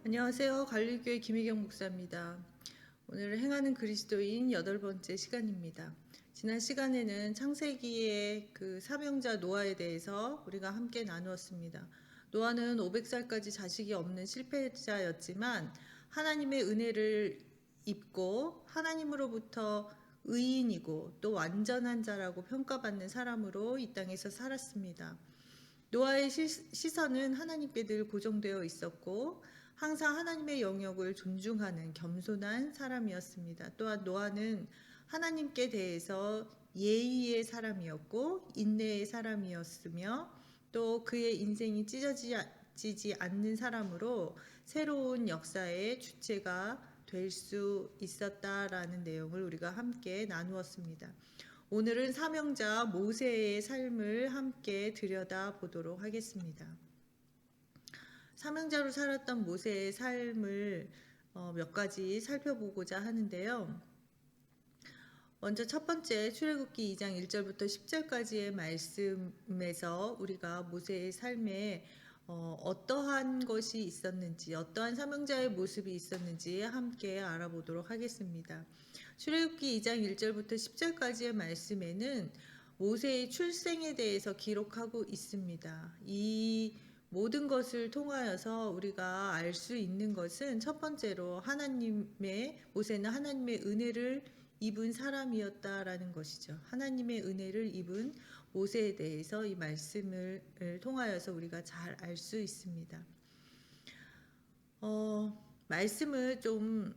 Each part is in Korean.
안녕하세요. 갈릴교회 김혜경 목사입니다. 오늘 행하는 그리스도인 8번째 시간입니다. 지난 시간에는 창세기의 그 사명자 노아에 대해서 우리가 함께 나누었습니다. 노아는 500살까지 자식이 없는 실패자였지만 하나님의 은혜를 입고 하나님으로부터 의인이고 또 완전한 자라고 평가받는 사람으로 이 땅에서 살았습니다. 노아의 시선은 하나님께 늘 고정되어 있었고 항상 하나님의 영역을 존중하는 겸손한 사람이었습니다. 또한 노아는 하나님께 대해서 예의의 사람이었고 인내의 사람이었으며 또 그의 인생이 찢어지지 않는 사람으로 새로운 역사의 주체가 될 수 있었다라는 내용을 우리가 함께 나누었습니다. 오늘은 사명자 모세의 삶을 함께 들여다보도록 하겠습니다. 사명자로 살았던 모세의 삶을 몇 가지 살펴보고자 하는데요. 먼저 첫 번째 출애굽기 2장 1절부터 10절까지의 말씀에서 우리가 모세의 삶에 어떠한 것이 있었는지, 어떠한 사명자의 모습이 있었는지 함께 알아보도록 하겠습니다. 출애굽기 2장 1절부터 10절까지의 말씀에는 모세의 출생에 대해서 기록하고 있습니다. 이 모든 것을 통하여서 우리가 알 수 있는 것은 첫 번째로 모세는 하나님의 은혜를 입은 사람이었다라는 것이죠. 하나님의 은혜를 입은 모세에 대해서 이 말씀을 통하여서 우리가 잘 알 수 있습니다. 말씀을 좀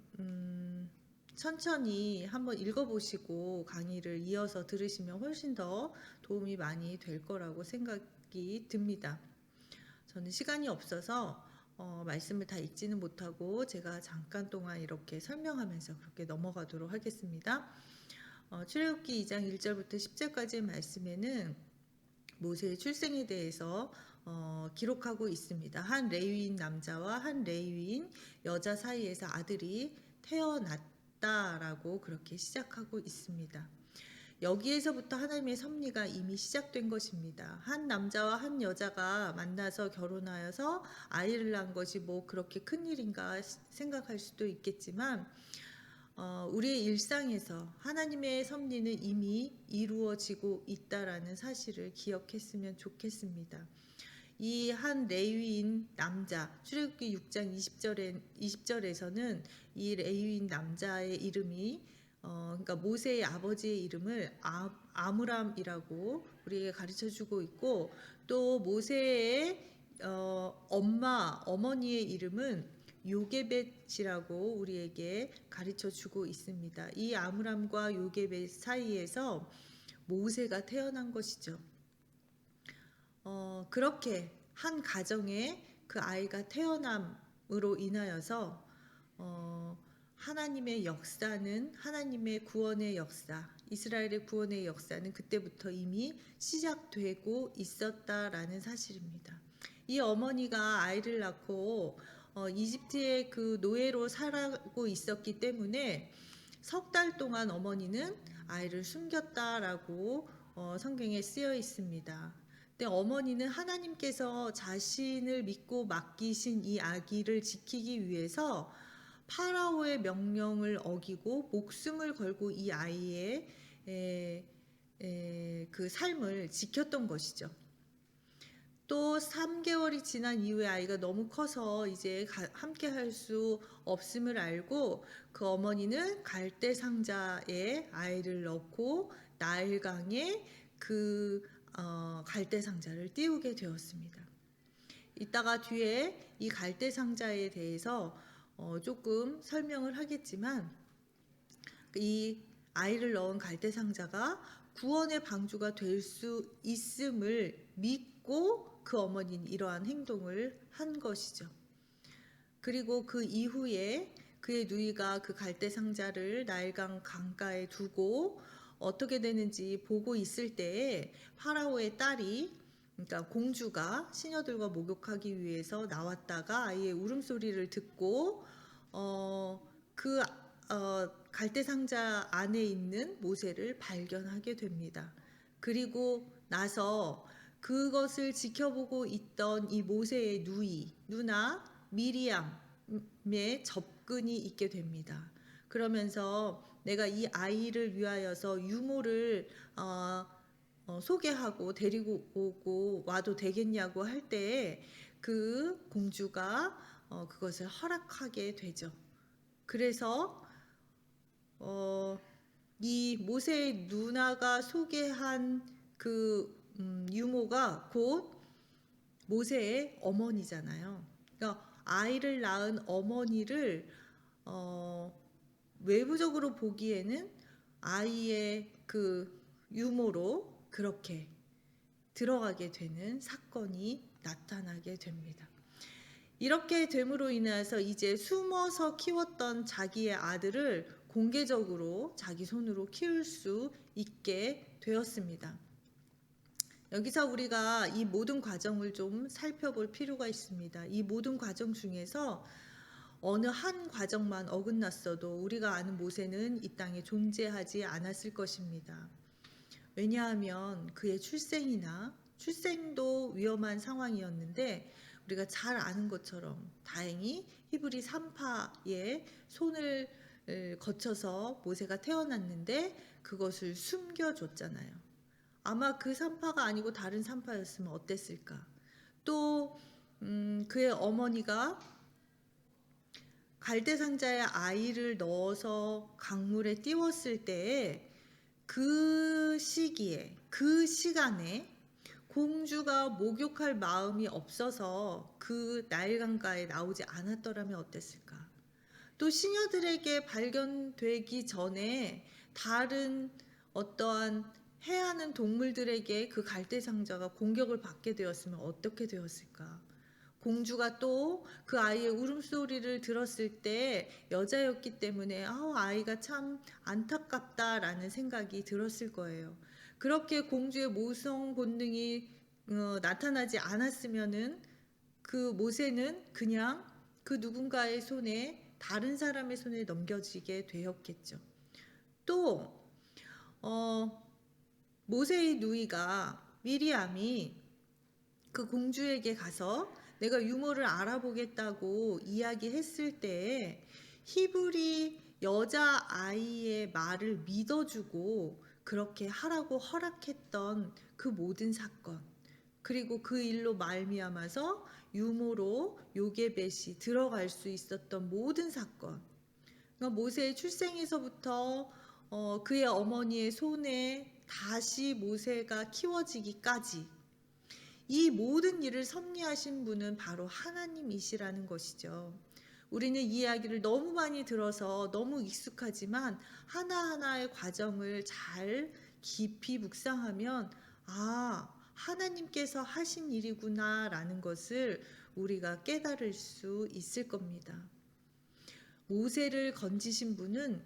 천천히 한번 읽어보시고 강의를 이어서 들으시면 훨씬 더 도움이 많이 될 거라고 생각이 듭니다. 저는 시간이 없어서 말씀을 다 읽지는 못하고 제가 잠깐 동안 이렇게 설명하면서 그렇게 넘어가도록 하겠습니다. 출애굽기 2장 1절부터 10절까지의 말씀에는 모세의 출생에 대해서 기록하고 있습니다. 한 레위인 남자와 한 레위인 여자 사이에서 아들이 태어났다라고 그렇게 시작하고 있습니다. 여기에서부터 하나님의 섭리가 이미 시작된 것입니다. 한 남자와 한 여자가 만나서 결혼하여서 아이를 낳은 것이 뭐 그렇게 큰 일인가 생각할 수도 있겠지만 우리의 일상에서 하나님의 섭리는 이미 이루어지고 있다라는 사실을 기억했으면 좋겠습니다. 이 한 레위인 남자, 출애굽기 6장 20절에서는 이 레위인 남자의 이름이 그러니까 모세의 아버지의 이름을 아므람이라고 우리에게 가르쳐 주고 있고, 또 모세의 어머니의 이름은 요게벳이라고 우리에게 가르쳐 주고 있습니다. 이 아므람과 요게벳 사이에서 모세가 태어난 것이죠. 그렇게 한 가정에 그 아이가 태어남으로 인하여서 하나님의 역사는, 하나님의 구원의 역사, 이스라엘의 구원의 역사는 그때부터 이미 시작되고 있었다라는 사실입니다. 이 어머니가 아이를 낳고 이집트의 그 노예로 살고 있었기 때문에 석 달 동안 어머니는 아이를 숨겼다라고 성경에 쓰여 있습니다. 근데 어머니는 하나님께서 자신을 믿고 맡기신 이 아기를 지키기 위해서 파라오의 명령을 어기고 목숨을 걸고 이 아이의 그 삶을 지켰던 것이죠. 또 3개월이 지난 이후에 아이가 너무 커서 이제 함께 할 수 없음을 알고 그 어머니는 갈대 상자에 아이를 넣고 나일강에 그 갈대 상자를 띄우게 되었습니다. 이따가 뒤에 이 갈대 상자에 대해서 조금 설명을 하겠지만, 이 아이를 넣은 갈대 상자가 구원의 방주가 될 수 있음을 믿고 그 어머니는 이러한 행동을 한 것이죠. 그리고 그 이후에 그의 누이가 그 갈대 상자를 나일강 강가에 두고 어떻게 되는지 보고 있을 때에 파라오의 딸이, 그러니까 공주가 시녀들과 목욕하기 위해서 나왔다가 아이의 울음소리를 듣고 그 갈대 상자 안에 있는 모세를 발견하게 됩니다. 그리고 나서 그것을 지켜보고 있던 이 모세의 누나 미리암, 접근이 있게 됩니다. 그러면서 내가 이 아이를 위하여서 유모를 소개하고 데리고 오고 와도 되겠냐고 할 때에 그 공주가 그것을 허락하게 되죠. 그래서 이 모세의 누나가 소개한 그 유모가 곧 모세의 어머니잖아요. 그러니까 아이를 낳은 어머니를 외부적으로 보기에는 아이의 그 유모로 그렇게 들어가게 되는 사건이 나타나게 됩니다. 이렇게 됨으로 인해서 이제 숨어서 키웠던 자기의 아들을 공개적으로 자기 손으로 키울 수 있게 되었습니다. 여기서 우리가 이 모든 과정을 좀 살펴볼 필요가 있습니다. 이 모든 과정 중에서 어느 한 과정만 어긋났어도 우리가 아는 모세는 이 땅에 존재하지 않았을 것입니다. 왜냐하면 그의 출생도 위험한 상황이었는데 우리가 잘 아는 것처럼 다행히 히브리 산파의 손을 거쳐서 모세가 태어났는데 그것을 숨겨줬잖아요. 아마 그 산파가 아니고 다른 산파였으면 어땠을까? 또 그의 어머니가 갈대 상자에 아이를 넣어서 강물에 띄웠을 때에 그 시기에 그 시간에 공주가 목욕할 마음이 없어서 그 나일강가에 나오지 않았더라면 어땠을까? 또 시녀들에게 발견되기 전에 다른 어떠한 해하는 동물들에게 그 갈대상자가 공격을 받게 되었으면 어떻게 되었을까? 공주가 또 그 아이의 울음소리를 들었을 때 여자였기 때문에 아이가 참 안타깝다라는 생각이 들었을 거예요. 그렇게 공주의 모성 본능이 나타나지 않았으면은 그 모세는 그냥 그 누군가의 손에 다른 사람의 손에 넘겨지게 되었겠죠. 또 모세의 누이가 미리암이 그 공주에게 가서 내가 유모를 알아보겠다고 이야기했을 때에 히브리 여자아이의 말을 믿어주고 그렇게 하라고 허락했던 그 모든 사건, 그리고 그 일로 말미암아서 유모로 요게벳이 들어갈 수 있었던 모든 사건, 그러니까 모세의 출생에서부터 그의 어머니의 손에 다시 모세가 키워지기까지 이 모든 일을 섭리하신 분은 바로 하나님이시라는 것이죠. 우리는 이 이야기를 너무 많이 들어서 너무 익숙하지만 하나하나의 과정을 잘 깊이 묵상하면 하나님께서 하신 일이구나라는 것을 우리가 깨달을 수 있을 겁니다. 모세를 건지신 분은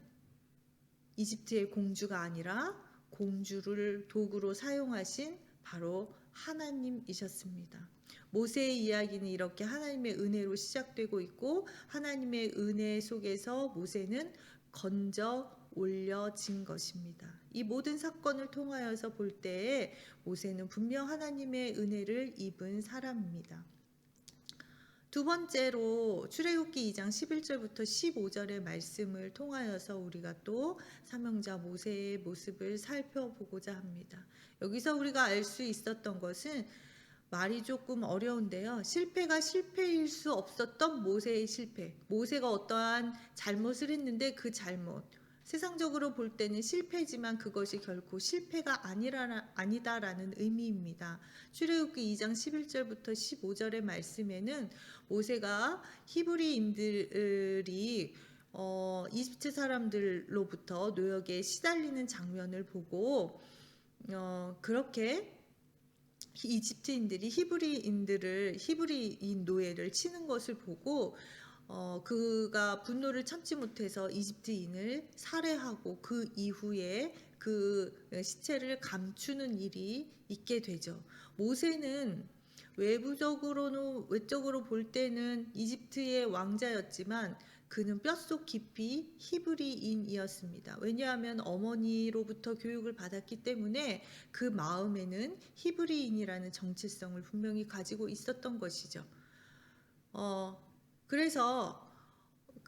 이집트의 공주가 아니라 공주를 도구로 사용하신 바로 하나님이셨습니다. 모세의 이야기는 이렇게 하나님의 은혜로 시작되고 있고 하나님의 은혜 속에서 모세는 건져 올려진 것입니다. 이 모든 사건을 통하여서 볼 때에 모세는 분명 하나님의 은혜를 입은 사람입니다. 두 번째로 출애굽기 2장 11절부터 15절의 말씀을 통하여서 우리가 또 사명자 모세의 모습을 살펴보고자 합니다. 여기서 우리가 알 수 있었던 것은 말이 조금 어려운데요. 실패가 실패일 수 없었던 모세의 실패. 모세가 어떠한 잘못을 했는데 그 잘못. 세상적으로 볼 때는 실패지만 그것이 결코 실패가 아니다라는 의미입니다. 출애굽기 2장 11절부터 15절의 말씀에는 모세가 히브리인들이 이집트 사람들로부터 노역에 시달리는 장면을 보고 그렇게 이집트인들이 히브리인 노예를 치는 것을 보고 그가 분노를 참지 못해서 이집트인을 살해하고 그 이후에 그 시체를 감추는 일이 있게 되죠. 모세는 외적으로 볼 때는 이집트의 왕자였지만 그는 뼛속 깊이 히브리인이었습니다. 왜냐하면 어머니로부터 교육을 받았기 때문에 그 마음에는 히브리인이라는 정체성을 분명히 가지고 있었던 것이죠. 그래서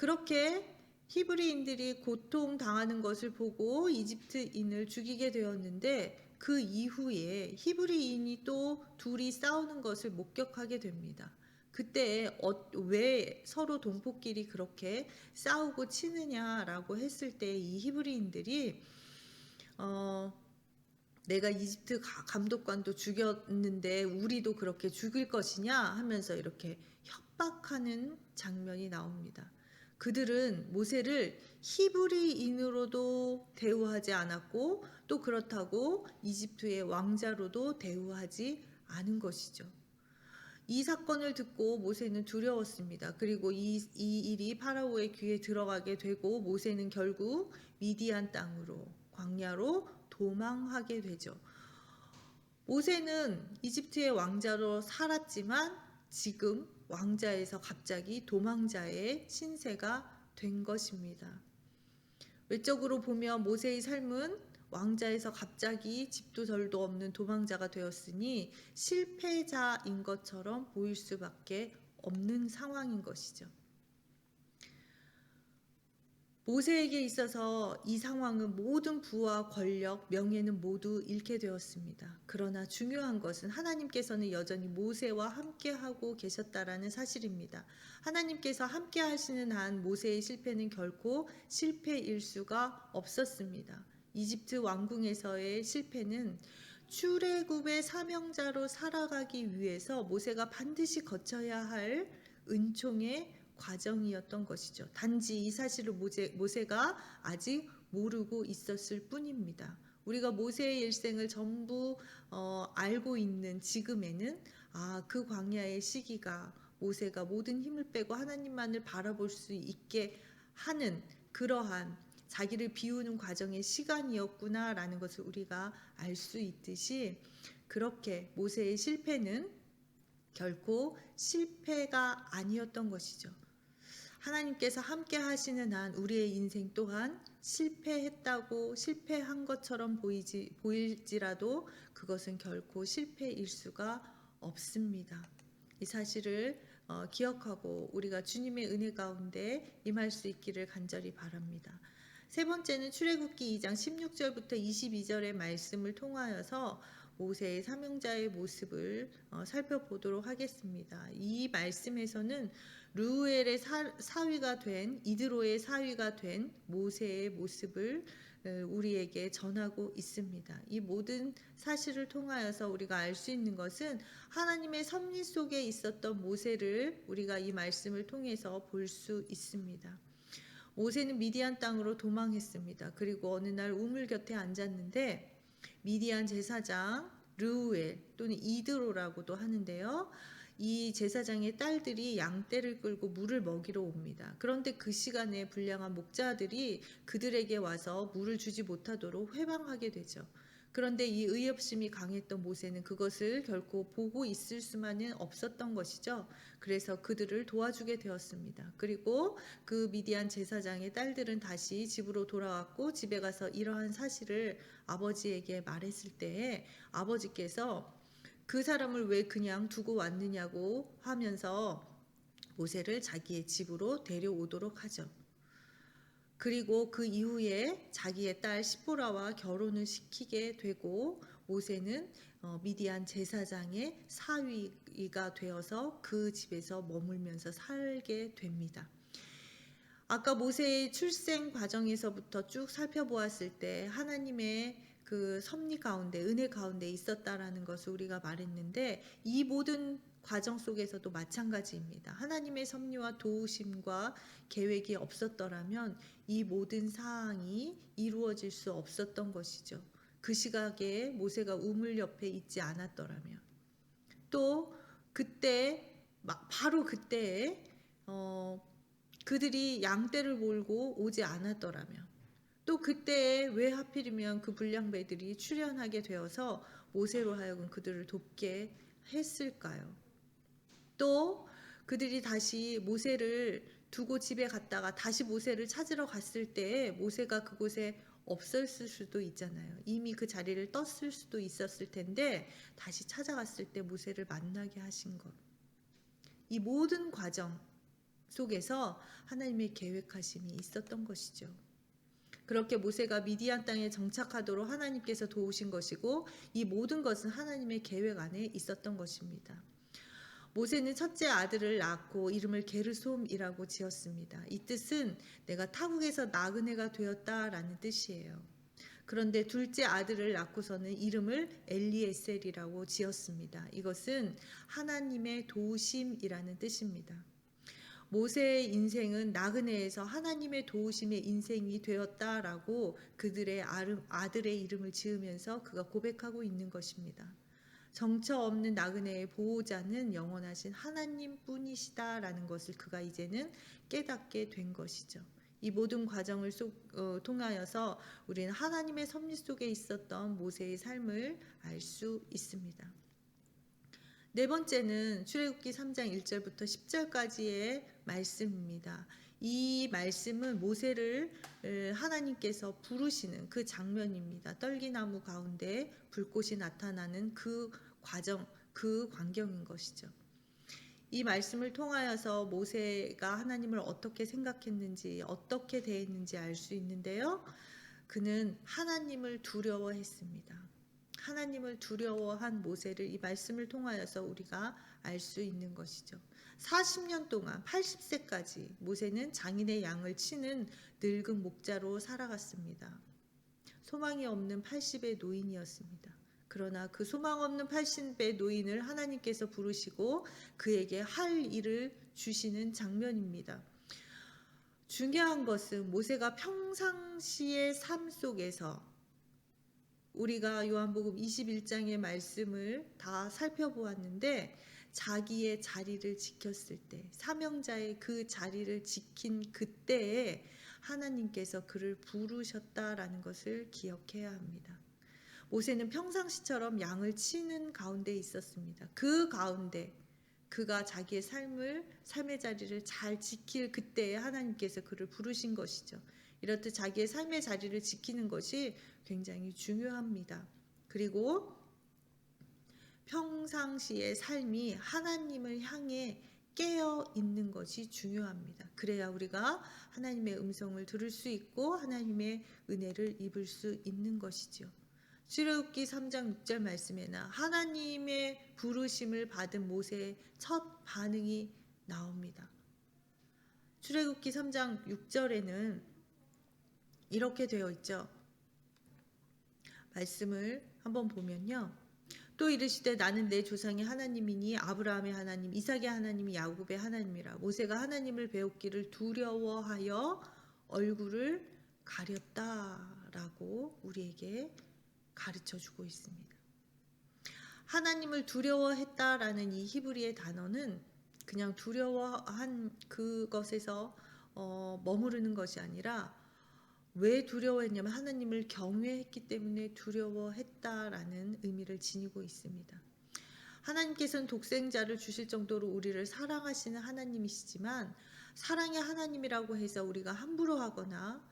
그렇게 히브리인들이 고통당하는 것을 보고 이집트인을 죽이게 되었는데 그 이후에 히브리인이 또 둘이 싸우는 것을 목격하게 됩니다. 그때 왜 서로 동포끼리 그렇게 싸우고 치느냐라고 했을 때 이 히브리인들이 내가 이집트 감독관도 죽였는데 우리도 그렇게 죽일 것이냐 하면서 이렇게 협박하는 장면이 나옵니다. 그들은 모세를 히브리인으로도 대우하지 않았고 또 그렇다고 이집트의 왕자로도 대우하지 않은 것이죠. 이 사건을 듣고 모세는 두려웠습니다. 그리고 이 일이 파라오의 귀에 들어가게 되고 모세는 결국 미디안 땅으로 광야로 도망하게 되죠. 모세는 이집트의 왕자로 살았지만 지금 왕자에서 갑자기 도망자의 신세가 된 것입니다. 외적으로 보면 모세의 삶은 왕자에서 갑자기 집도 절도 없는 도망자가 되었으니 실패자인 것처럼 보일 수밖에 없는 상황인 것이죠. 모세에게 있어서 이 상황은 모든 부와 권력, 명예는 모두 잃게 되었습니다. 그러나 중요한 것은 하나님께서는 여전히 모세와 함께하고 계셨다라는 사실입니다. 하나님께서 함께 하시는 한 모세의 실패는 결코 실패일 수가 없었습니다. 이집트 왕궁에서의 실패는 출애굽의 사명자로 살아가기 위해서 모세가 반드시 거쳐야 할 은총의 과정이었던 것이죠. 단지 이 사실을 모세가 아직 모르고 있었을 뿐입니다. 우리가 모세의 일생을 전부 알고 있는 지금에는 그 광야의 시기가 모세가 모든 힘을 빼고 하나님만을 바라볼 수 있게 하는 그러한 자기를 비우는 과정의 시간이었구나라는 것을 우리가 알 수 있듯이 그렇게 모세의 실패는 결코 실패가 아니었던 것이죠. 하나님께서 함께 하시는 한 우리의 인생 또한 실패한 것처럼 보일지라도 그것은 결코 실패일 수가 없습니다. 이 사실을 기억하고 우리가 주님의 은혜 가운데 임할 수 있기를 간절히 바랍니다. 세 번째는 출애굽기 2장 16절부터 22절의 말씀을 통하여서 모세의 사명자의 모습을 살펴보도록 하겠습니다. 이 말씀에서는 르우엘의 사위가 된 이드로의 사위가 된 모세의 모습을 우리에게 전하고 있습니다. 이 모든 사실을 통하여서 우리가 알 수 있는 것은 하나님의 섭리 속에 있었던 모세를 우리가 이 말씀을 통해서 볼 수 있습니다. 모세는 미디안 땅으로 도망했습니다. 그리고 어느 날 우물 곁에 앉았는데 미디안 제사장 르우엘 또는 이드로라고도 하는데요. 이 제사장의 딸들이 양떼를 끌고 물을 먹이러 옵니다. 그런데 그 시간에 불량한 목자들이 그들에게 와서 물을 주지 못하도록 회방하게 되죠. 그런데 이 의협심이 강했던 모세는 그것을 결코 보고 있을 수만은 없었던 것이죠. 그래서 그들을 도와주게 되었습니다. 그리고 그 미디안 제사장의 딸들은 다시 집으로 돌아왔고 집에 가서 이러한 사실을 아버지에게 말했을 때에 아버지께서 그 사람을 왜 그냥 두고 왔느냐고 하면서 모세를 자기의 집으로 데려오도록 하죠. 그리고 그 이후에 자기의 딸 시보라와 결혼을 시키게 되고 모세는 미디안 제사장의 사위가 되어서 그 집에서 머물면서 살게 됩니다. 아까 모세의 출생 과정에서부터 쭉 살펴보았을 때 하나님의 그 섭리 가운데 은혜 가운데 있었다라는 것을 우리가 말했는데 이 모든 과정 속에서도 마찬가지입니다. 하나님의 섭리와 도우심과 계획이 없었더라면 이 모든 사항이 이루어질 수 없었던 것이죠. 그 시각에 모세가 우물 옆에 있지 않았더라면 또 그때 바로 그때에 그들이 양떼를 몰고 오지 않았더라면 또 그때에 왜 하필이면 그 불량배들이 출현하게 되어서 모세로 하여금 그들을 돕게 했을까요? 또 그들이 다시 모세를 두고 집에 갔다가 다시 모세를 찾으러 갔을 때 모세가 그곳에 없었을 수도 있잖아요. 이미 그 자리를 떴을 수도 있었을 텐데 다시 찾아갔을 때 모세를 만나게 하신 것. 이 모든 과정 속에서 하나님의 계획하심이 있었던 것이죠. 그렇게 모세가 미디안 땅에 정착하도록 하나님께서 도우신 것이고 이 모든 것은 하나님의 계획 안에 있었던 것입니다. 모세는 첫째 아들을 낳고 이름을 게르솜이라고 지었습니다. 이 뜻은 내가 타국에서 나그네가 되었다라는 뜻이에요. 그런데 둘째 아들을 낳고서는 이름을 엘리에셀이라고 지었습니다. 이것은 하나님의 도우심이라는 뜻입니다. 모세의 인생은 나그네에서 하나님의 도우심의 인생이 되었다라고 그들의 아들의 이름을 지으면서 그가 고백하고 있는 것입니다. 정처 없는 나그네의 보호자는 영원하신 하나님뿐이시다라는 것을 그가 이제는 깨닫게 된 것이죠. 이 모든 과정을 통하여서 우리는 하나님의 섭리 속에 있었던 모세의 삶을 알 수 있습니다. 네 번째는 출애굽기 3장 1절부터 10절까지의 말씀입니다. 이 말씀은 모세를 하나님께서 부르시는 그 장면입니다. 떨기나무 가운데 불꽃이 나타나는 그 과정, 그 광경인 것이죠. 이 말씀을 통하여서 모세가 하나님을 어떻게 생각했는지, 어떻게 대했는지 알 수 있는데요. 그는 하나님을 두려워했습니다. 하나님을 두려워한 모세를 이 말씀을 통하여서 우리가 알 수 있는 것이죠. 40년 동안 80세까지 모세는 장인의 양을 치는 늙은 목자로 살아갔습니다. 소망이 없는 80의 노인이었습니다. 그러나 그 소망 없는 80의 노인을 하나님께서 부르시고 그에게 할 일을 주시는 장면입니다. 중요한 것은 모세가 평상시의 삶 속에서 우리가 요한복음 21장의 말씀을 다 살펴보았는데 자기의 자리를 지켰을 때 사명자의 그 자리를 지킨 그때에 하나님께서 그를 부르셨다라는 것을 기억해야 합니다. 모세는 평상시처럼 양을 치는 가운데 있었습니다. 그 가운데 그가 자기의 삶의 자리를 잘 지킬 그때에 하나님께서 그를 부르신 것이죠. 이렇듯 자기의 삶의 자리를 지키는 것이 굉장히 중요합니다. 그리고 평상시의 삶이 하나님을 향해 깨어 있는 것이 중요합니다. 그래야 우리가 하나님의 음성을 들을 수 있고 하나님의 은혜를 입을 수 있는 것이죠. 출애굽기 3장 6절 말씀에나 하나님의 부르심을 받은 모세의 첫 반응이 나옵니다. 출애굽기 3장 6절에는 이렇게 되어 있죠. 말씀을 한번 보면요. 또 이르시되 나는 내 조상의 하나님이니 아브라함의 하나님, 이삭의 하나님이 야곱의 하나님이라. 모세가 하나님을 배웠기를 두려워하여 얼굴을 가렸다라고 우리에게 가르쳐주고 있습니다. 하나님을 두려워했다라는 이 히브리의 단어는 그냥 두려워한 그것에서 머무르는 것이 아니라 왜 두려워했냐면 하나님을 경외했기 때문에 두려워했다라는 의미를 지니고 있습니다. 하나님께서는 독생자를 주실 정도로 우리를 사랑하시는 하나님이시지만 사랑의 하나님이라고 해서 우리가 함부로 하거나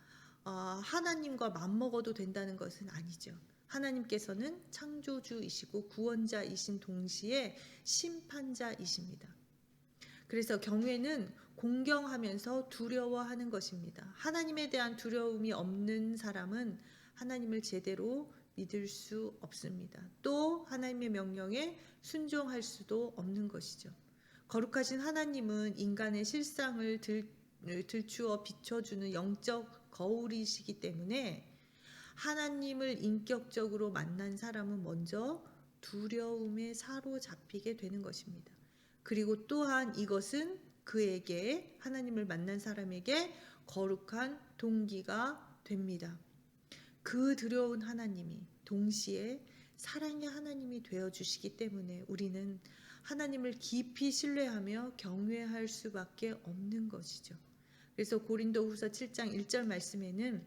하나님과 맞먹어도 된다는 것은 아니죠. 하나님께서는 창조주이시고 구원자이신 동시에 심판자이십니다. 그래서 경외는 공경하면서 두려워하는 것입니다. 하나님에 대한 두려움이 없는 사람은 하나님을 제대로 믿을 수 없습니다. 또 하나님의 명령에 순종할 수도 없는 것이죠. 거룩하신 하나님은 인간의 실상을 들추어 비춰주는 영적 거울이시기 때문에 하나님을 인격적으로 만난 사람은 먼저 두려움에 사로잡히게 되는 것입니다. 그리고 또한 이것은 그에게 하나님을 만난 사람에게 거룩한 동기가 됩니다. 그 두려운 하나님이 동시에 사랑의 하나님이 되어주시기 때문에 우리는 하나님을 깊이 신뢰하며 경외할 수밖에 없는 것이죠. 그래서 고린도후서 7장 1절 말씀에는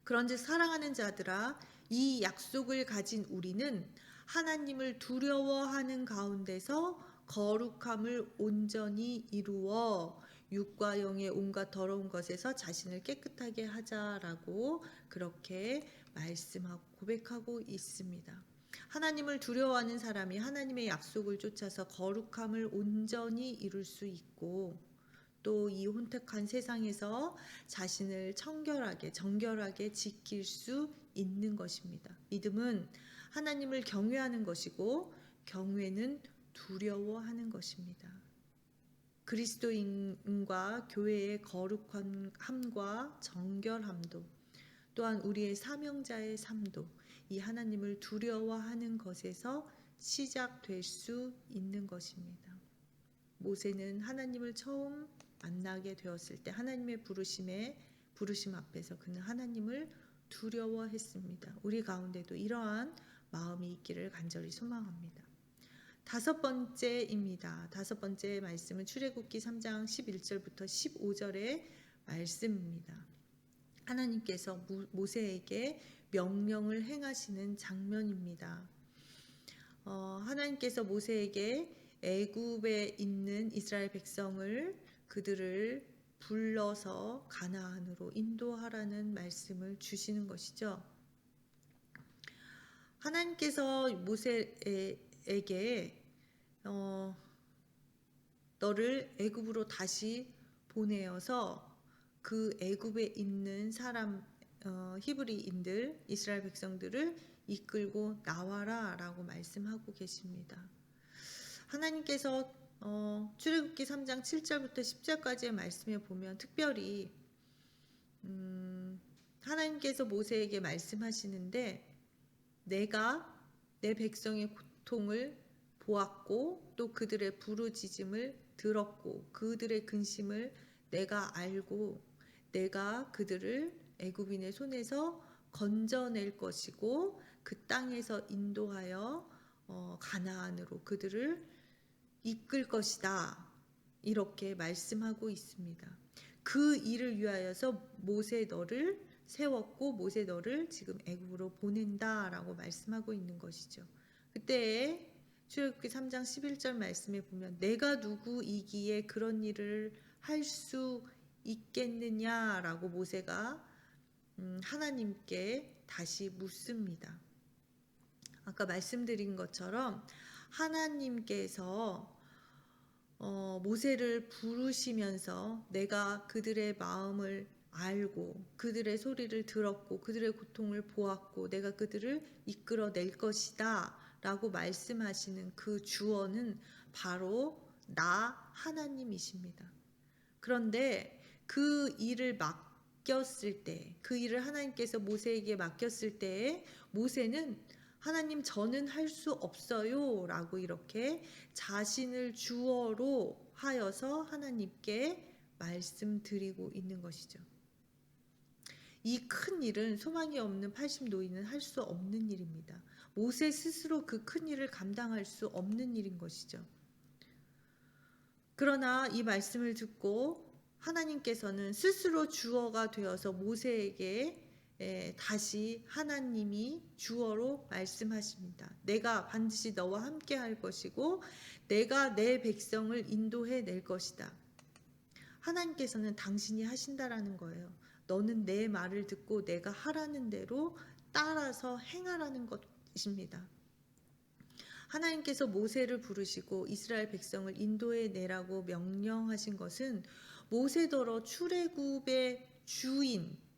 그런즉 사랑하는 자들아 이 약속을 가진 우리는 하나님을 두려워하는 가운데서 거룩함을 온전히 이루어 육과 영의 온갖 더러운 것에서 자신을 깨끗하게 하자라고 그렇게 말씀하고 고백하고 있습니다. 하나님을 두려워하는 사람이 하나님의 약속을 쫓아서 거룩함을 온전히 이룰 수 있고 또 이 혼탁한 세상에서 자신을 정결하게 지킬 수 있는 것입니다. 믿음은 하나님을 경외하는 것이고 경외는 두려워하는 것입니다. 그리스도인과 교회의 거룩함과 정결함도 또한 우리의 사명자의 삶도 이 하나님을 두려워하는 것에서 시작될 수 있는 것입니다. 모세는 하나님을 처음 만나게 되었을 때 하나님의 부르심 앞에서 그는 하나님을 두려워했습니다. 우리 가운데도 이러한 마음이 있기를 간절히 소망합니다. 다섯 번째입니다. 다섯 번째 말씀은 출애굽기 3장 11절부터 15절의 말씀입니다. 하나님께서 모세에게 명령을 행하시는 장면입니다. 하나님께서 모세에게 애굽에 있는 이스라엘 그들을 불러서 가나안으로 인도하라는 말씀을 주시는 것이죠. 하나님께서 모세에게 너를 애굽으로 다시 보내어서 그 애굽에 있는 히브리인들, 이스라엘 백성들을 이끌고 나와라 라고 말씀하고 계십니다. 하나님께서 출애굽기 3장 7절부터 10절까지의 말씀에 보면 특별히 하나님께서 모세에게 말씀하시는데 내가 내 백성의 고통을 보았고 또 그들의 부르짖음을 들었고 그들의 근심을 내가 알고 내가 그들을 애굽인의 손에서 건져낼 것이고 그 땅에서 인도하여 가나안으로 그들을 이끌 것이다. 이렇게 말씀하고 있습니다. 그 일을 위하여서 모세 너를 세웠고 모세 너를 지금 애굽으로 보낸다라고 말씀하고 있는 것이죠. 그때 출애굽기 3장 11절 말씀에 보면 내가 누구이기에 그런 일을 할 수 있겠느냐라고 모세가 하나님께 다시 묻습니다. 아까 말씀드린 것처럼 하나님께서 모세를 부르시면서 내가 그들의 마음을 알고 그들의 소리를 들었고 그들의 고통을 보았고 내가 그들을 이끌어낼 것이다 라고 말씀하시는 그 주어는 바로 나 하나님이십니다. 그런데 그 일을 맡겼을 때, 그 일을 하나님께서 모세에게 맡겼을 때에 모세는 하나님 저는 할 수 없어요 라고 이렇게 자신을 주어로 하여서 하나님께 말씀드리고 있는 것이죠. 이 큰 일은 소망이 없는 80노인은 할 수 없는 일입니다. 모세 스스로 그 큰 일을 감당할 수 없는 일인 것이죠. 그러나 이 말씀을 듣고 하나님께서는 스스로 주어가 되어서 모세에게 다시 하나님이 주어로 말씀하십니다. 내가 반드시 너와 함께 할 것이고 내가 내 백성을 인도해 낼 것이다. 하나님께서는 당신이 하신다라는 거예요. 너는 내 말을 듣고 내가 하라는 대로 따라서 행하라는 것입니다. 하나님께서 모세를 부르시고 이스라엘 백성을 인도해 내라고 명령하신 것은 모세더러 출애굽의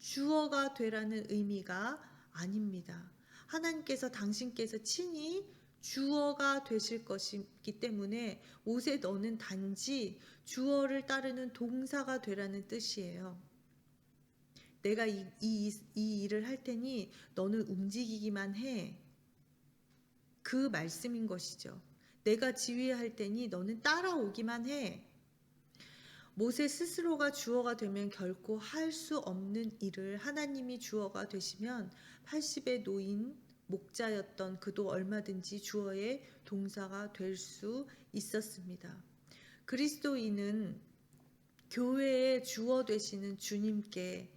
주어가 되라는 의미가 아닙니다. 하나님께서 당신께서 친히 주어가 되실 것이기 때문에 모세 너는 단지 주어를 따르는 동사가 되라는 뜻이에요. 내가 이 일을 할 테니 너는 움직이기만 해. 그 말씀인 것이죠. 내가 지휘할 테니 너는 따라오기만 해. 모세 스스로가 주어가 되면 결코 할 수 없는 일을 하나님이 주어가 되시면 80의 노인 목자였던 그도 얼마든지 주어의 동사가 될 수 있었습니다. 그리스도인은 교회의 주어 되시는 주님께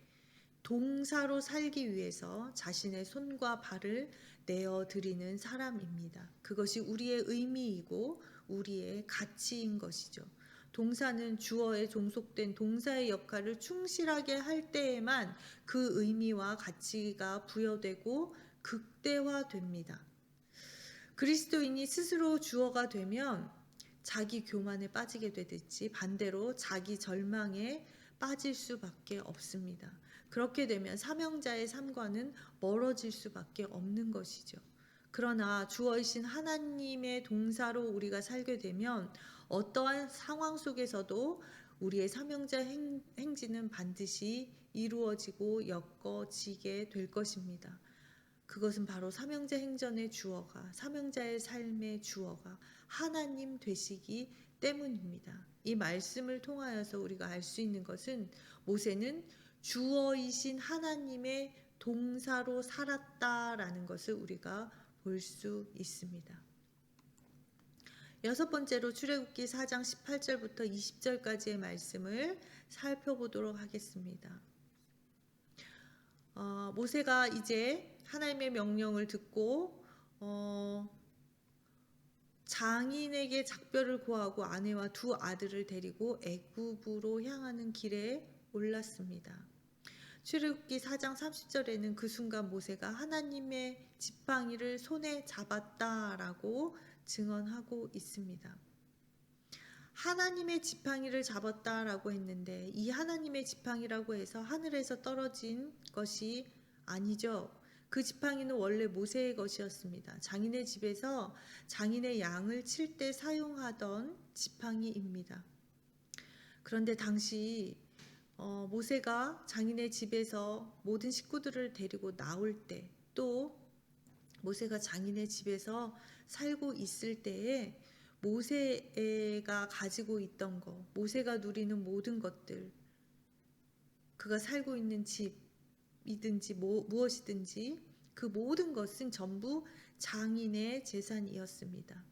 동사로 살기 위해서 자신의 손과 발을 내어드리는 사람입니다. 그것이 우리의 의미이고 우리의 가치인 것이죠. 동사는 주어에 종속된 동사의 역할을 충실하게 할 때에만 그 의미와 가치가 부여되고 극대화됩니다. 그리스도인이 스스로 주어가 되면 자기 교만에 빠지게 되듯이 반대로 자기 절망에 빠질 수밖에 없습니다. 그렇게 되면 사명자의 삶과는 멀어질 수밖에 없는 것이죠. 그러나 주어이신 하나님의 동사로 우리가 살게 되면 어떠한 상황 속에서도 우리의 사명자 행진은 반드시 이루어지고 엮어지게 될 것입니다. 그것은 바로 사명자 행전의 주어가, 사명자의 삶의 주어가 하나님 되시기 때문입니다. 이 말씀을 통하여서 우리가 알 수 있는 것은 모세는 주어이신 하나님의 동사로 살았다라는 것을 우리가 볼 수 있습니다. 여섯 번째로 출애굽기 4장 18절부터 20절까지의 말씀을 살펴보도록 하겠습니다. 모세가 이제 하나님의 명령을 듣고 장인에게 작별을 고하고 아내와 두 아들을 데리고 애굽으로 향하는 길에 올랐습니다. 출애굽기 4장 30절에는 그 순간 모세가 하나님의 지팡이를 손에 잡았다라고 증언하고 있습니다. 하나님의 지팡이를 잡았다라고 했는데 이 하나님의 지팡이라고 해서 하늘에서 떨어진 것이 아니죠. 그 지팡이는 원래 모세의 것이었습니다. 장인의 집에서 장인의 양을 칠 때 사용하던 지팡이입니다. 그런데 당시 모세가 장인의 집에서 모든 식구들을 데리고 나올 때, 또 모세가 장인의 집에서 살고 있을 때에 모세가 가지고 있던 것, 모세가 누리는 모든 것들, 그가 살고 있는 집이든지 무엇이든지 그 모든 것은 전부 장인의 재산이었습니다.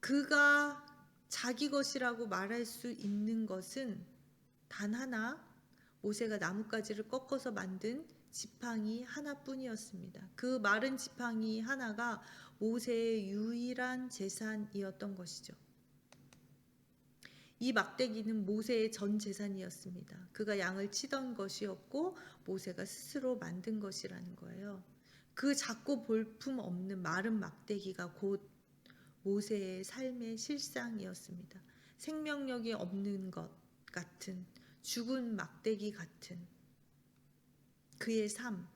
그가 자기 것이라고 말할 수 있는 것은 단 하나, 모세가 나뭇가지를 꺾어서 만든 지팡이 하나뿐이었습니다. 그 마른 지팡이 하나가 모세의 유일한 재산이었던 것이죠. 이 막대기는 모세의 전 재산이었습니다. 그가 양을 치던 것이었고 모세가 스스로 만든 것이라는 거예요. 그 작고 볼품 없는 마른 막대기가 곧 모세의 삶의 실상이었습니다. 생명력이 없는 것 같은, 죽은 막대기 같은 그의 삶.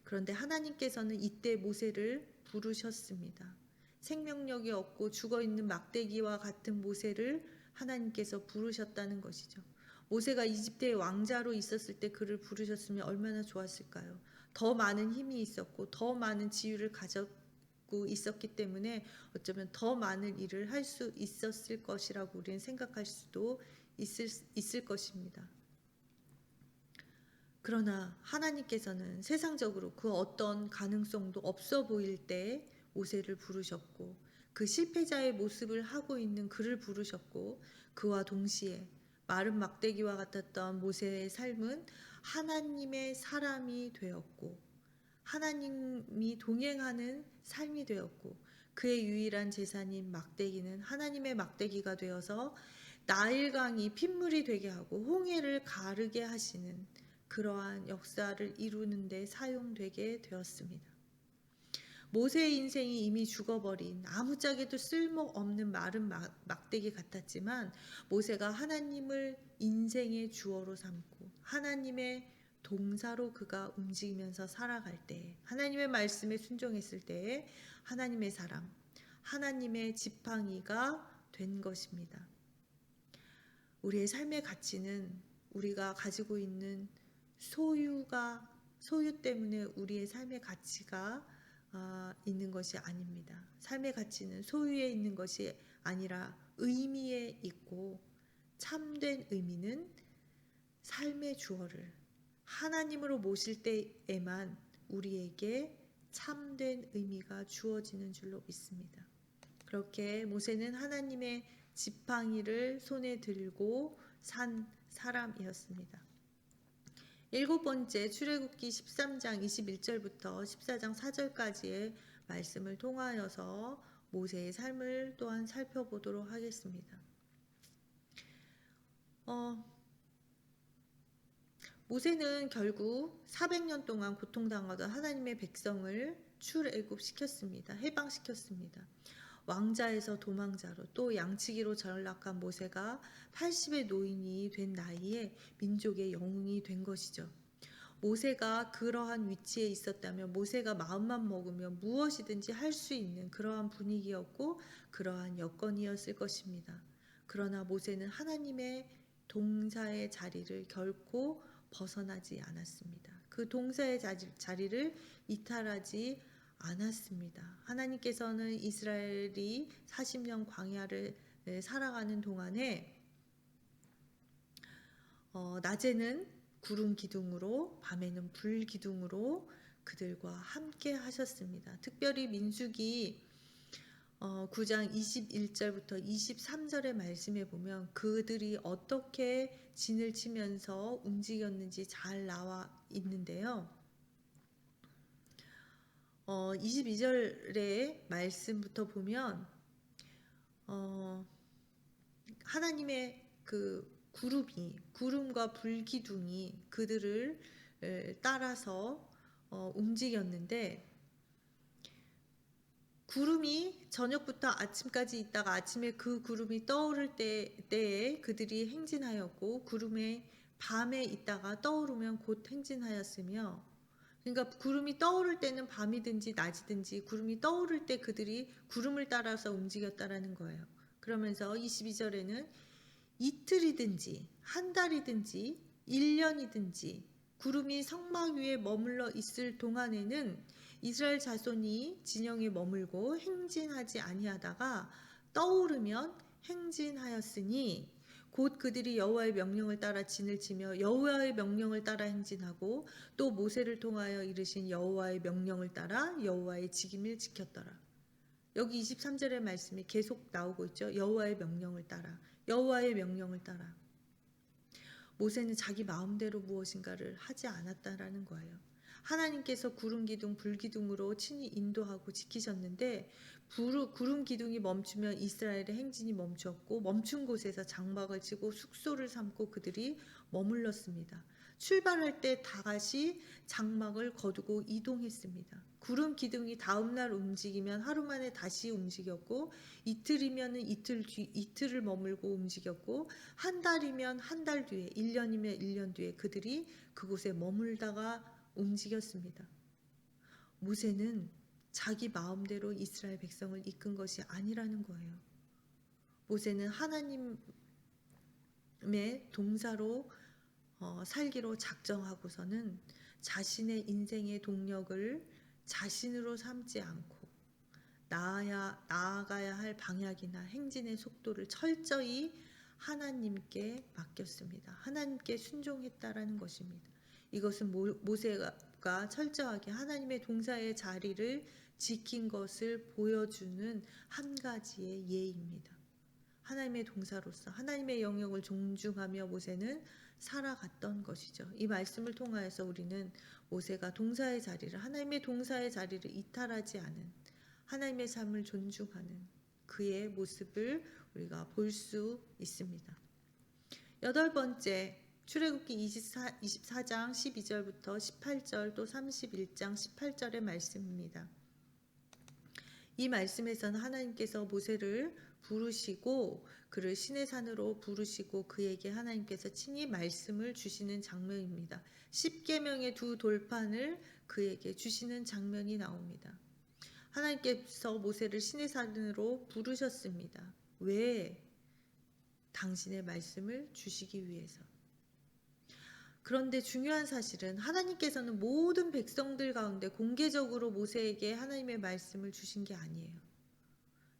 그런데 하나님께서는 이때 모세를 부르셨습니다. 생명력이 없고 죽어있는 막대기와 같은 모세를 하나님께서 부르셨다는 것이죠. 모세가 이집트의 왕자로 있었을 때 그를 부르셨으면 얼마나 좋았을까요? 더 많은 힘이 있었고 더 많은 지위를 가졌고 있었기 때문에 어쩌면 더 많은 일을 할 수 있었을 것이라고 우리는 생각할 수도 있을 것입니다. 그러나 하나님께서는 세상적으로 그 어떤 가능성도 없어 보일 때 모세를 부르셨고 그 실패자의 모습을 하고 있는 그를 부르셨고 그와 동시에 마른 막대기와 같았던 모세의 삶은 하나님의 사람이 되었고 하나님이 동행하는 삶이 되었고 그의 유일한 재산인 막대기는 하나님의 막대기가 되어서 나일강이 핏물이 되게 하고 홍해를 가르게 하시는 그러한 역사를 이루는 데 사용되게 되었습니다. 모세의 인생이 이미 죽어버린 아무짝에도 쓸모없는 마른 막대기 같았지만 모세가 하나님을 인생의 주어로 삼고 하나님의 동사로 그가 움직이면서 살아갈 때 하나님의 말씀에 순종했을 때 하나님의 사람, 하나님의 지팡이가 된 것입니다. 우리의 삶의 가치는 우리가 가지고 있는 소유 때문에 우리의 삶의 가치가 있는 것이 아닙니다. 삶의 가치는 소유에 있는 것이 아니라 의미에 있고 참된 의미는 삶의 주어를 하나님으로 모실 때에만 우리에게 참된 의미가 주어지는 줄로 믿습니다. 그렇게 모세는 하나님의 지팡이를 손에 들고 산 사람이었습니다. 일곱 번째 출애굽기 13장 21절부터 14장 4절까지의 말씀을 통하여서 모세의 삶을 또한 살펴보도록 하겠습니다. 모세는 결국 400년 동안 고통당하던 하나님의 백성을 출애굽시켰습니다. 해방시켰습니다. 왕자에서 도망자로 또 양치기로 전락한 모세가 80의 노인이 된 나이에 민족의 영웅이 된 것이죠. 모세가 그러한 위치에 있었다면 모세가 마음만 먹으면 무엇이든지 할 수 있는 그러한 분위기였고 그러한 여건이었을 것입니다. 그러나 모세는 하나님의 동사의 자리를 결코 벗어나지 않았습니다. 그 동사의 자리를 이탈하지 않았습니다. 하나님께서는 이스라엘이 40년 광야를 살아가는 동안에 낮에는 구름 기둥으로 밤에는 불 기둥으로 그들과 함께 하셨습니다. 특별히 민수기 9장 21절부터 23절의 말씀에 보면 그들이 어떻게 진을 치면서 움직였는지 잘 나와 있는데요. 22절의 말씀부터 보면 하나님의 그 구름과 불기둥이 그들을 따라서 움직였는데 구름이 저녁부터 아침까지 있다가 아침에 그 구름이 떠오를 때에 그들이 행진하였고 구름에 밤에 있다가 떠오르면 곧 행진하였으며 그러니까 구름이 떠오를 때는 밤이든지 낮이든지 구름이 떠오를 때 그들이 구름을 따라서 움직였다라는 거예요. 그러면서 22절에는 이틀이든지 한 달이든지 1년이든지 구름이 성막 위에 머물러 있을 동안에는 이스라엘 자손이 진영에 머물고 행진하지 아니하다가 떠오르면 행진하였으니 곧 그들이 여호와의 명령을 따라 진을 치며 여호와의 명령을 따라 행진하고 또 모세를 통하여 이르신 여호와의 명령을 따라 여호와의 직임을 지켰더라. 여기 23절의 말씀이 계속 나오고 있죠. 여호와의 명령을 따라 여호와의 명령을 따라. 모세는 자기 마음대로 무엇인가를 하지 않았다라는 거예요. 하나님께서 구름 기둥, 불 기둥으로 친히 인도하고 지키셨는데 구름 기둥이 멈추면 이스라엘의 행진이 멈추었고 멈춘 곳에서 장막을 치고 숙소를 삼고 그들이 머물렀습니다. 출발할 때 다시 장막을 거두고 이동했습니다. 구름 기둥이 다음날 움직이면 하루 만에 다시 움직였고 이틀이면 이틀을 머물고 움직였고 한 달이면 한 달 뒤에 1년이면 1년 뒤에 그들이 그곳에 머물다가 움직였습니다. 모세는 자기 마음대로 이스라엘 백성을 이끈 것이 아니라는 거예요. 모세는 하나님의 동사로 살기로 작정하고서는 자신의 인생의 동력을 자신으로 삼지 않고 나아가야 할 방향이나 행진의 속도를 철저히 하나님께 맡겼습니다. 하나님께 순종했다라는 것입니다. 이것은 모세가 철저하게 하나님의 동사의 자리를 지킨 것을 보여주는 한 가지의 예입니다. 하나님의 동사로서 하나님의 영역을 존중하며 모세는 살아갔던 것이죠. 이 말씀을 통하여서 우리는 모세가 동사의 자리를 하나님의 동사의 자리를 이탈하지 않은 하나님의 삶을 존중하는 그의 모습을 우리가 볼 수 있습니다. 8번째 출애굽기 24장 12절부터 18절 또 31장 18절의 말씀입니다. 이 말씀에서는 하나님께서 모세를 부르시고 그를 시내산으로 부르시고 그에게 하나님께서 친히 말씀을 주시는 장면입니다. 10계명의 두 돌판을 그에게 주시는 장면이 나옵니다. 하나님께서 모세를 시내산으로 부르셨습니다. 왜? 당신의 말씀을 주시기 위해서. 그런데 중요한 사실은 하나님께서는 모든 백성들 가운데 공개적으로 모세에게 하나님의 말씀을 주신 게 아니에요.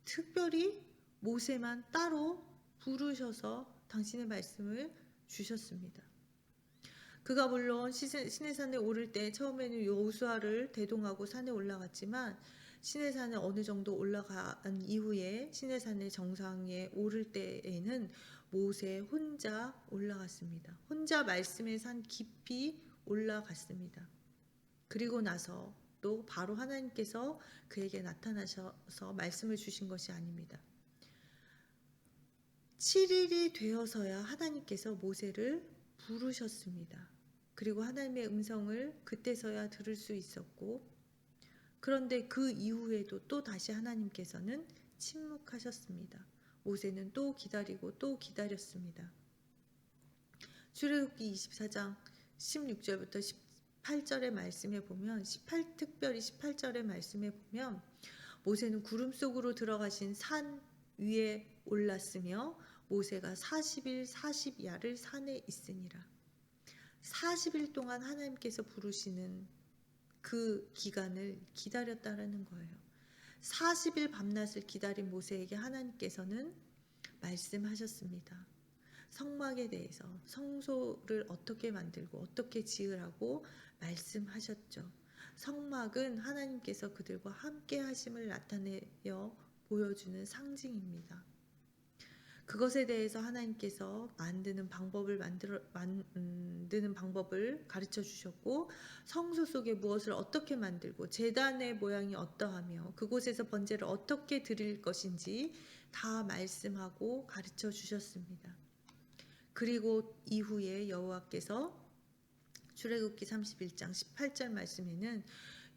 특별히 모세만 따로 부르셔서 당신의 말씀을 주셨습니다. 그가 물론 시내산에 오를 때 처음에는 여호수아를 대동하고 산에 올라갔지만 시내산에 어느 정도 올라간 이후에 시내산의 정상에 오를 때에는 모세 혼자 올라갔습니다. 혼자 말씀의 산 깊이 올라갔습니다. 그리고 나서 또 바로 하나님께서 그에게 나타나셔서 말씀을 주신 것이 아닙니다. 7일이 되어서야 하나님께서 모세를 부르셨습니다. 그리고 하나님의 음성을 그때서야 들을 수 있었고 그런데 그 이후에도 또 다시 하나님께서는 침묵하셨습니다. 모세는 또 기다리고 또 기다렸습니다. 출애굽기 24장 16절부터 18절의 말씀에 보면 특별히 18절의 말씀에 보면 모세는 구름 속으로 들어가신 산 위에 올랐으며 모세가 40일 40야를 산에 있으니라. 40일 동안 하나님께서 부르시는 그 기간을 기다렸다라는 거예요. 40일 밤낮을 기다린 모세에게 하나님께서는 말씀하셨습니다. 성막에 대해서 성소를 어떻게 만들고 어떻게 지으라고 말씀하셨죠. 성막은 하나님께서 그들과 함께 하심을 나타내어 보여주는 상징입니다. 그것에 대해서 하나님께서 만드는 방법을 가르쳐 주셨고, 성소 속에 무엇을 어떻게 만들고 제단의 모양이 어떠하며 그곳에서 번제를 어떻게 드릴 것인지 다 말씀하고 가르쳐 주셨습니다. 그리고 이후에 여호와께서 출애굽기 31장 18절 말씀에는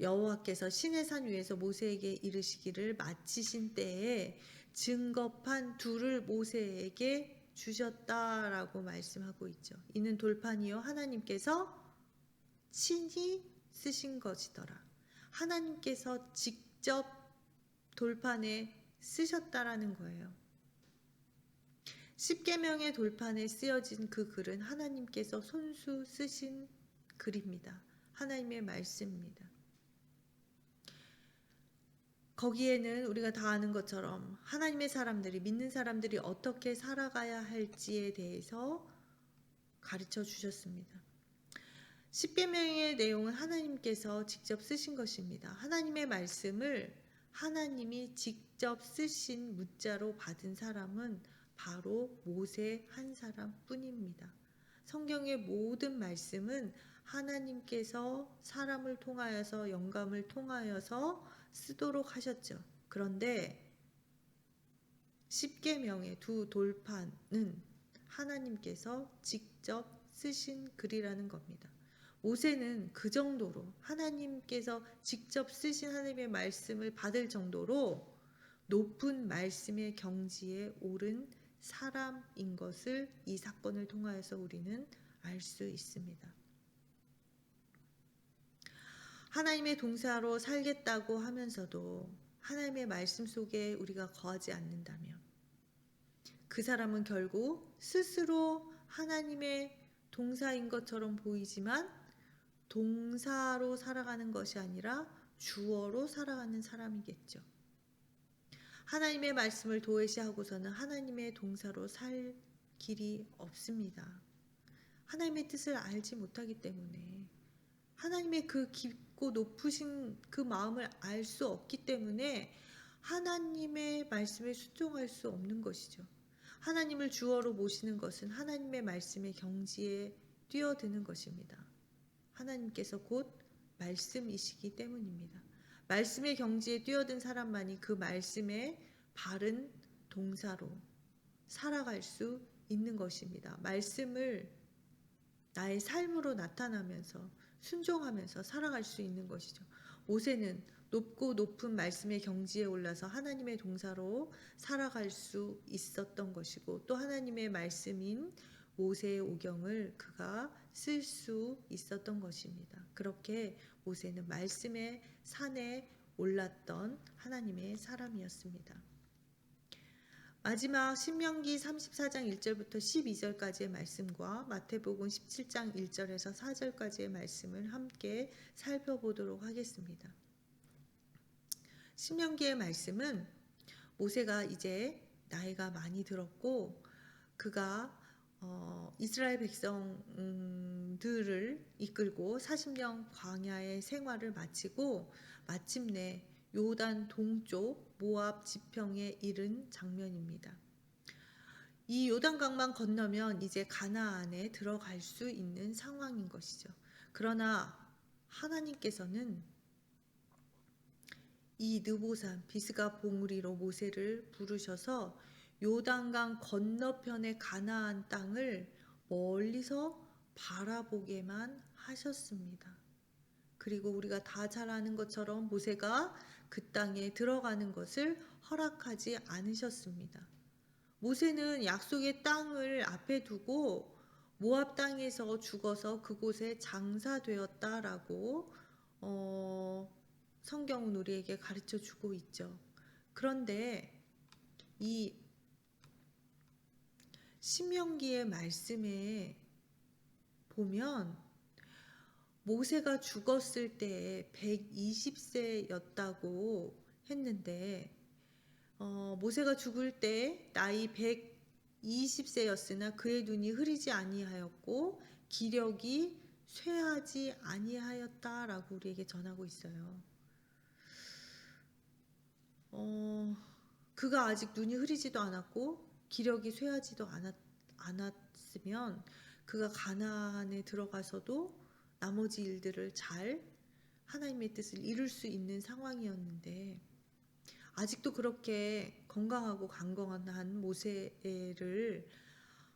여호와께서 시내산 위에서 모세에게 이르시기를 마치신 때에 증거판 둘을 모세에게 주셨다라고 말씀하고 있죠. 이는 돌판이요 하나님께서 친히 쓰신 것이더라. 하나님께서 직접 돌판에 쓰셨다라는 거예요. 십계명의 돌판에 쓰여진 그 글은 하나님께서 손수 쓰신 글입니다. 하나님의 말씀입니다. 거기에는 우리가 다 아는 것처럼 하나님의 사람들이, 믿는 사람들이 어떻게 살아가야 할지에 대해서 가르쳐 주셨습니다. 십계명의 내용은 하나님께서 직접 쓰신 것입니다. 하나님의 말씀을 하나님이 직접 쓰신 문자로 받은 사람은 바로 모세 한 사람뿐입니다. 성경의 모든 말씀은 하나님께서 사람을 통하여서, 영감을 통하여서 쓰도록 하셨죠. 그런데 십계명의 두 돌판은 하나님께서 직접 쓰신 글이라는 겁니다. 모세는 그 정도로 하나님께서 직접 쓰신 하나님의 말씀을 받을 정도로 높은 말씀의 경지에 오른 사람인 것을 이 사건을 통하여서 우리는 알 수 있습니다. 하나님의 동사로 살겠다고 하면서도 하나님의 말씀 속에 우리가 거하지 않는다면 그 사람은 결국 스스로 하나님의 동사인 것처럼 보이지만 동사로 살아가는 것이 아니라 주어로 살아가는 사람이겠죠. 하나님의 말씀을 도외시하고서는 하나님의 동사로 살 길이 없습니다. 하나님의 뜻을 알지 못하기 때문에, 하나님의 그 깊고 높으신 그 마음을 알 수 없기 때문에 하나님의 말씀에 순종할 수 없는 것이죠. 하나님을 주어로 모시는 것은 하나님의 말씀의 경지에 뛰어드는 것입니다. 하나님께서 곧 말씀이시기 때문입니다. 말씀의 경지에 뛰어든 사람만이 그 말씀의 바른 동사로 살아갈 수 있는 것입니다. 말씀을 나의 삶으로 나타나면서 순종하면서 살아갈 수 있는 것이죠. 모세는 높고 높은 말씀의 경지에 올라서 하나님의 동사로 살아갈 수 있었던 것이고, 또 하나님의 말씀인 모세의 오경을 그가 쓸 수 있었던 것입니다. 그렇게 모세는 말씀의 산에 올랐던 하나님의 사람이었습니다. 마지막 신명기 34장 1절부터 12절까지의 말씀과 마태복음 17장 1절에서 4절까지의 말씀을 함께 살펴보도록 하겠습니다. 신명기의 말씀은 모세가 이제 나이가 많이 들었고 그가 이스라엘 백성들을 이끌고 40년 광야의 생활을 마치고 마침내 요단 동쪽 모압 지평에 이른 장면입니다. 이 요단강만 건너면 이제 가나안에 들어갈 수 있는 상황인 것이죠. 그러나 하나님께서는 이 느보산 비스가 봉우리로 모세를 부르셔서 요단강 건너편의 가나안 땅을 멀리서 바라보게만 하셨습니다. 그리고 우리가 다 잘 아는 것처럼 모세가 그 땅에 들어가는 것을 허락하지 않으셨습니다. 모세는 약속의 땅을 앞에 두고 모압 땅에서 죽어서 그곳에 장사되었다라고 성경은 우리에게 가르쳐 주고 있죠. 그런데 이 신명기의 말씀에 보면 모세가 죽었을 때 120세였다고 했는데 모세가 죽을 때 나이 120세였으나 그의 눈이 흐리지 아니하였고 기력이 쇠하지 아니하였다라고 우리에게 전하고 있어요. 그가 아직 눈이 흐리지도 않았고 기력이 쇠하지도 않았으면 그가 가나안에 들어가서도 나머지 일들을 잘 하나님의 뜻을 이룰 수 있는 상황이었는데 아직도 그렇게 건강하고 강건한 모세를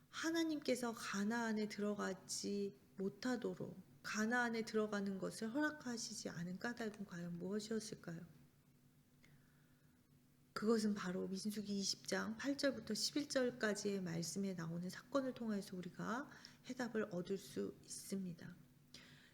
하나님께서 가나안에 들어가지 못하도록 가나안에 들어가는 것을 허락하시지 않은 까닭은 과연 무엇이었을까요? 그것은 바로 민수기 20장 8절부터 11절까지의 말씀에 나오는 사건을 통해서 우리가 해답을 얻을 수 있습니다.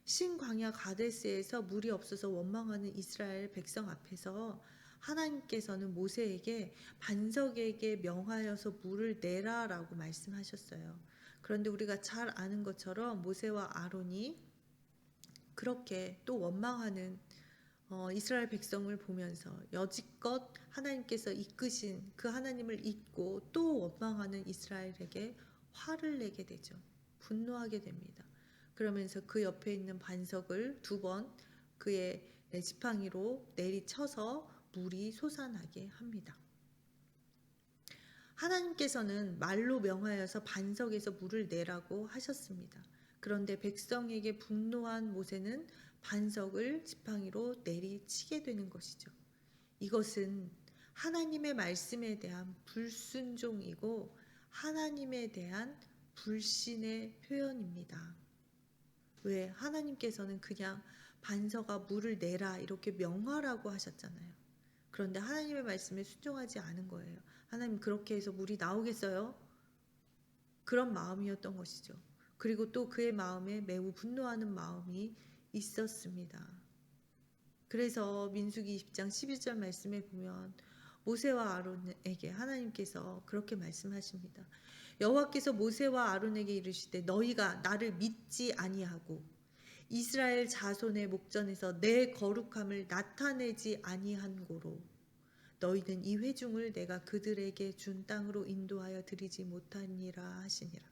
신광야 가데스에서 물이 없어서 원망하는 이스라엘 백성 앞에서 하나님께서는 모세에게 반석에게 명하여서 물을 내라라고 말씀하셨어요. 그런데 우리가 잘 아는 것처럼 모세와 아론이 그렇게 또 원망하는 이스라엘 백성을 보면서 여지껏 하나님께서 이끄신 그 하나님을 잊고 또 원망하는 이스라엘에게 화를 내게 되죠. 분노하게 됩니다. 그러면서 그 옆에 있는 반석을 2번 그의 지팡이로 내리쳐서 물이 솟아나게 합니다. 하나님께서는 말로 명하여서 반석에서 물을 내라고 하셨습니다. 그런데 백성에게 분노한 모세는 반석을 지팡이로 내리치게 되는 것이죠. 이것은 하나님의 말씀에 대한 불순종이고 하나님에 대한 불신의 표현입니다. 왜? 하나님께서는 그냥 반석아 물을 내라 이렇게 명하라고 하셨잖아요. 그런데 하나님의 말씀에 순종하지 않은 거예요. 하나님 그렇게 해서 물이 나오겠어요? 그런 마음이었던 것이죠. 그리고 또 그의 마음에 매우 분노하는 마음이 있었습니다. 그래서 민수기 20장 12절 말씀에 보면 모세와 아론에게 하나님께서 그렇게 말씀하십니다. 여호와께서 모세와 아론에게 이르시되 너희가 나를 믿지 아니하고 이스라엘 자손의 목전에서 내 거룩함을 나타내지 아니한 고로 너희는 이 회중을 내가 그들에게 준 땅으로 인도하여 드리지 못하니라 하시니라.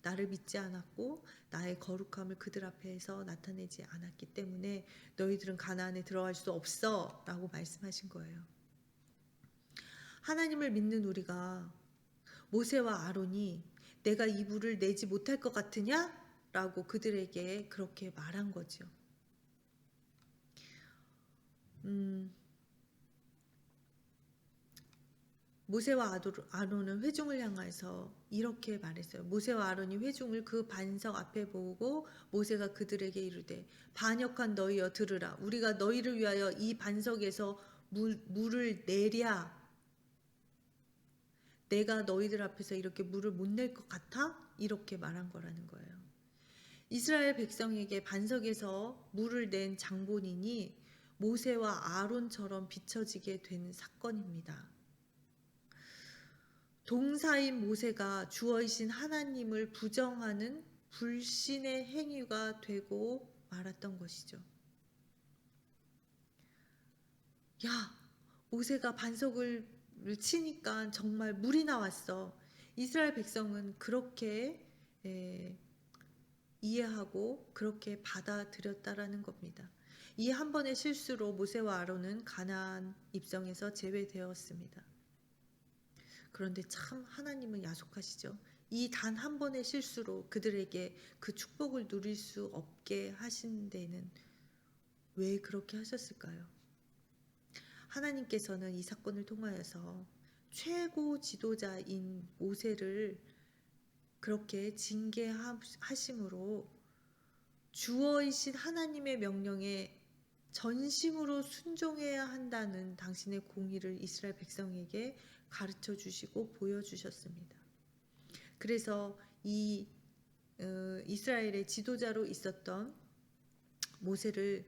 나를 믿지 않았고 나의 거룩함을 그들 앞에서 나타내지 않았기 때문에 너희들은 가나안에 들어갈 수 없어 라고 말씀하신 거예요. 하나님을 믿는 우리가 모세와 아론이 내가 이 물을 내지 못할 것 같으냐? 라고 그들에게 그렇게 말한 거죠. 모세와 아론은 회중을 향해서 이렇게 말했어요. 모세와 아론이 회중을 그 반석 앞에 보고 모세가 그들에게 이르되 반역한 너희여 들으라. 우리가 너희를 위하여 이 반석에서 물을 내랴. 내가 너희들 앞에서 이렇게 물을 못 낼 것 같아? 이렇게 말한 거라는 거예요. 이스라엘 백성에게 반석에서 물을 낸 장본인이 모세와 아론처럼 비춰지게 된 사건입니다. 동사인 모세가 주어이신 하나님을 부정하는 불신의 행위가 되고 말았던 것이죠. 야, 모세가 반석을 치니까 정말 물이 나왔어. 이스라엘 백성은 그렇게 이해하고 그렇게 받아들였다라는 겁니다. 이 한 번의 실수로 모세와 아론은 가나안 입성에서 제외되었습니다. 그런데 참 하나님은 야속하시죠. 이 단 한 번의 실수로 그들에게 그 축복을 누릴 수 없게 하신 데는 왜 그렇게 하셨을까요? 하나님께서는 이 사건을 통하여서 최고 지도자인 모세를 그렇게 징계하심으로 주어이신 하나님의 명령에 전심으로 순종해야 한다는 당신의 공의를 이스라엘 백성에게 가르쳐 주시고 보여주셨습니다. 그래서 이 이스라엘의 지도자로 있었던 모세를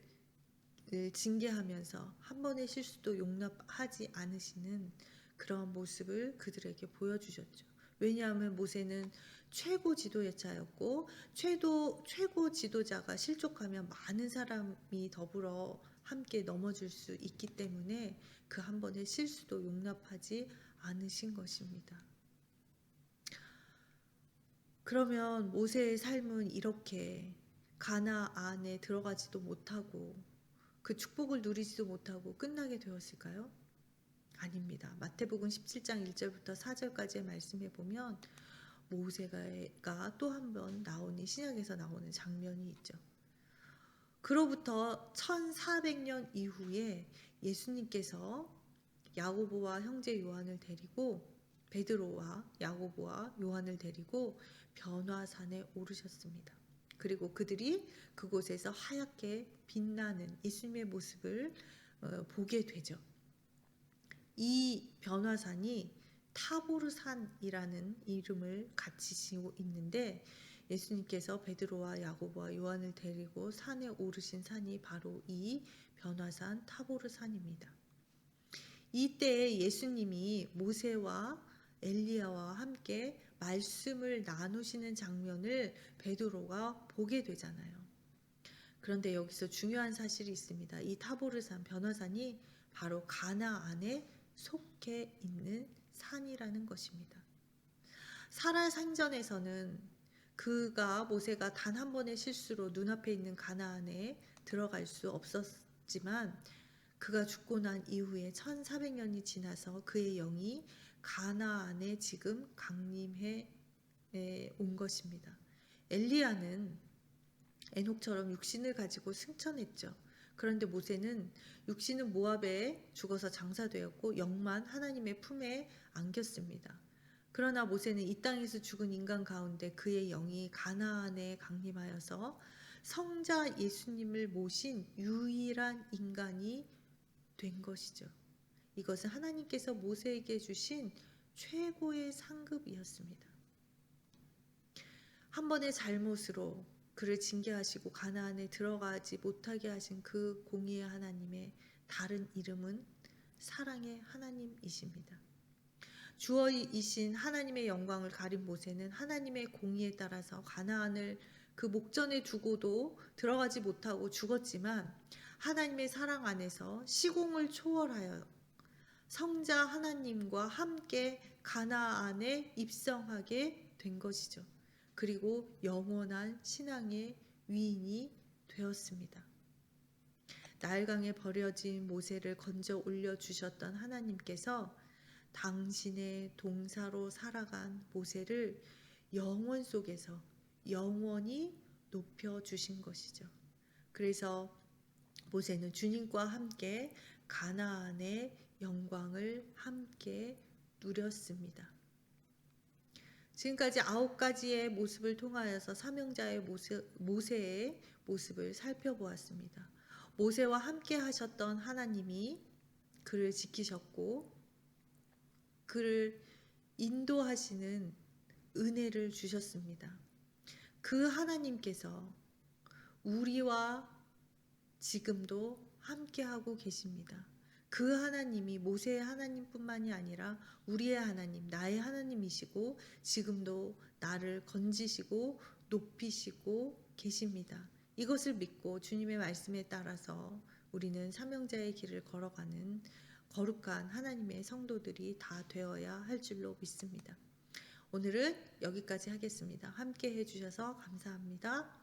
징계하면서 한 번의 실수도 용납하지 않으시는 그런 모습을 그들에게 보여주셨죠. 왜냐하면 모세는 최고 지도자였고 최고 지도자가 실족하면 많은 사람이 더불어 함께 넘어질 수 있기 때문에 그 한 번의 실수도 용납하지 않으신 것입니다. 그러면 모세의 삶은 이렇게 가나안에 들어가지도 못하고 그 축복을 누리지도 못하고 끝나게 되었을까요? 아닙니다. 마태복음 17장 1절부터 4절까지의 말씀해 보면 모세가 또 한 번 나오는 신약에서 나오는 장면이 있죠. 그로부터 1400년 이후에 예수님께서 야고보와 형제 요한을 데리고 베드로와 야고보와 요한을 데리고 변화산에 오르셨습니다. 그리고 그들이 그곳에서 하얗게 빛나는 예수님의 모습을 보게 되죠. 이 변화산이 타보르산이라는 이름을 갖추시고 있는데 예수님께서 베드로와 야고보와 요한을 데리고 산에 오르신 산이 바로 이 변화산 타보르산입니다. 이때 예수님이 모세와 엘리야와 함께 말씀을 나누시는 장면을 베드로가 보게 되잖아요. 그런데 여기서 중요한 사실이 있습니다. 이 타보르산 변화산이 바로 가나안에 속해 있는 산이라는 것입니다. 살아생전에서는 모세가 단 한 번의 실수로 눈앞에 있는 가나안에 들어갈 수 없었지만 그가 죽고 난 이후에 1400년이 지나서 그의 영이 가나안에 지금 강림해 온 것입니다. 엘리야는 에녹처럼 육신을 가지고 승천했죠. 그런데 모세는 육신은 모압에 죽어서 장사되었고 영만 하나님의 품에 안겼습니다. 그러나 모세는 이 땅에서 죽은 인간 가운데 그의 영이 가나안에 강림하여서 성자 예수님을 모신 유일한 인간이 된 것이죠. 이것은 하나님께서 모세에게 주신 최고의 상급이었습니다. 한 번의 잘못으로 그를 징계하시고 가나안에 들어가지 못하게 하신 그 공의의 하나님의 다른 이름은 사랑의 하나님이십니다. 주어이신 하나님의 영광을 가린 모세는 하나님의 공의에 따라서 가나안을 그 목전에 두고도 들어가지 못하고 죽었지만 하나님의 사랑 안에서 시공을 초월하여 성자 하나님과 함께 가나안에 입성하게 된 것이죠. 그리고 영원한 신앙의 위인이 되었습니다. 나일강에 버려진 모세를 건져 올려주셨던 하나님께서 당신의 동사로 살아간 모세를 영원 속에서 영원히 높여주신 것이죠. 그래서 모세는 주님과 함께 가나안의 영광을 함께 누렸습니다. 지금까지 9가지의 모습을 통하여서 사명자의 모세의 모습을 살펴보았습니다. 모세와 함께 하셨던 하나님이 그를 지키셨고 그를 인도하시는 은혜를 주셨습니다. 그 하나님께서 우리와 지금도 함께하고 계십니다. 그 하나님이 모세의 하나님뿐만이 아니라 우리의 하나님, 나의 하나님이시고 지금도 나를 건지시고 높이시고 계십니다. 이것을 믿고 주님의 말씀에 따라서 우리는 사명자의 길을 걸어가는 거룩한 하나님의 성도들이 다 되어야 할 줄로 믿습니다. 오늘은 여기까지 하겠습니다. 함께 해주셔서 감사합니다.